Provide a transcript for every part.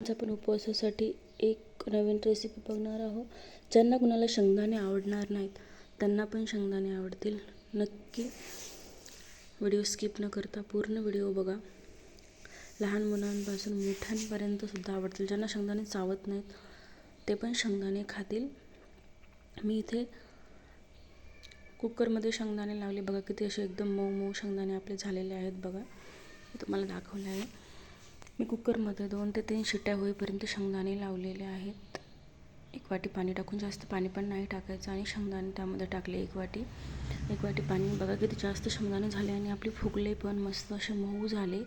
आज आपण उपवासासाठी एक नवीन रेसिपी बघणार आहोत. ज्यांना कुणाला शेंगदाणे आवडणार नाहीत त्यांना पण शेंगदाणे आवडतील. नक्की व्हिडिओ स्किप न करता पूर्ण व्हिडिओ बघा. लहान मुलांपासून मोठ्यांपर्यंत सुद्धा आवडतील. ज्यांना शेंगदाणे चावत नाहीत ते पण शेंगदाणे खातील. मी इथे कुकरमध्ये शेंगदाणे लावले बघा. किती असे एकदम मऊ मऊ शेंगदाणे आपले झालेले आहेत बघा. मी तुम्हाला दाखवले आहे. मी कुकरमध्ये 2 ते 3 शिट्ट्या होईपर्यंत शेंगदाणे लावलेले आहेत. 1 वाटी पाणी टाकून, जास्त पाणी पण नाही टाकायचं, आणि शेंगदाणे त्यामध्ये टाकले 1 वाटी पाणी. बघा किती जास्त शेंगदाणे झाले आणि आपले फुगले पण मस्त असे मऊ झाले.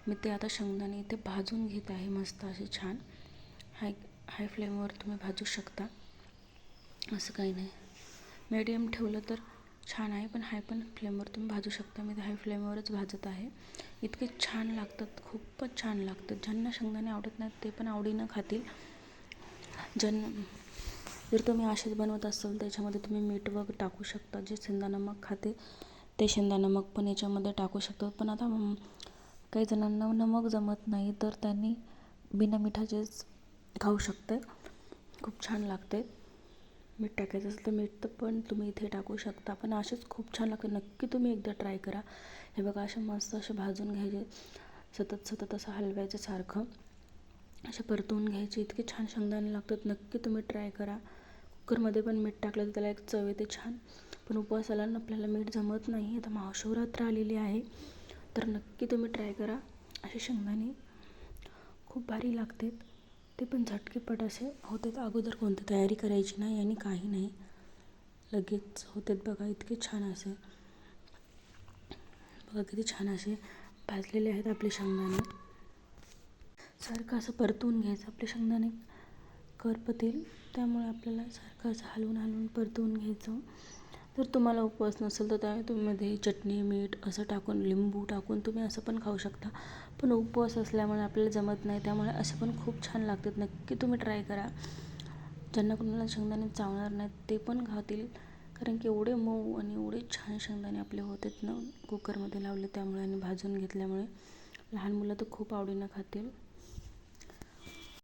मी ते आता शेंगदाणे इथे भाजून घेत आहे मस्त असे छान. हाय फ्लेमवर तुम्ही भाजू शकता, असं काही नाही. मीडियम ठेवलं तर छान आहे, पण हाय पण फ्लेमवर तुम्ही भाजू शकता. मी हाय फ्लेमवरच भाजत आहे. इतके छान लागतात, खूपच छान लागतात. ज्यांना शेंगदाणे आवडत नाहीत ते पण आवडीनं खातील. जर तुम्ही असेच बनवत असाल त्याच्यामध्ये तुम्ही मीठ वगैरे टाकू शकता. जे सेंधा नमक खाते ते सेंधा नमक पण याच्यामध्ये टाकू शकतात. पण आता काही जणांना नमक जमत नाही तर त्यांनी बिना मिठाचेच खाऊ शकतात. खूप छान लागते. मीठ टाकायचं असेल तर मीठ पण तुम्ही इथे टाकू शकता. पण असेच खूप छान लागते. नक्की तुम्ही एकदा ट्राय करा. हे बघा, असे मस्त असे भाजून घ्यायचे, सतत असं हलवायचं सारखं, असे परतवून घ्यायचे. इतके छान शेंगदाणे लागतात. नक्की तुम्ही ट्राय करा. कुकरमध्ये पण मीठ टाकलं तर त्याला एक चव येते छान. पण उपवासाला आपल्याला मीठ जमत नाही. आता महाशिवरात्र आलेली आहे तर नक्की तुम्ही ट्राय करा. असे शेंगदाणे खूप भारी लागतात. ते पण झटकेपट असे होते. अगोदर कोणती तयारी करायची नाही आणि काही नाही, लगेच होतात बघा. इतके छान असे बघा, किती छान असे भाजलेले आहेत आपले शेंगदाणे. सारखं असं परतवून घ्यायचं. आपले शेंगदाणे करपतील, त्यामुळे आपल्याला सारखं असं हलवून परतवून घ्यायचं. जर तुम्हाला उपवास नसेल तर त्या तुम्ही चटणी मीठ असं टाकून, लिंबू टाकून तुम्ही असं पण खाऊ शकता. पण उपवास असल्यामुळे आपल्याला जमत नाही, त्यामुळे असे पण खूप छान लागतात. नक्की तुम्ही ट्राय करा. ज्यांना कोणाला शेंगदाणे चावणार नाहीत ते पण खातील, कारण की एवढे मऊ आणि एवढे छान शेंगदाणे आपले होतात ना कुकरमध्ये लावले त्यामुळे आणि भाजून घेतल्यामुळे. लहान मुलं तर खूप आवडीनं खातील.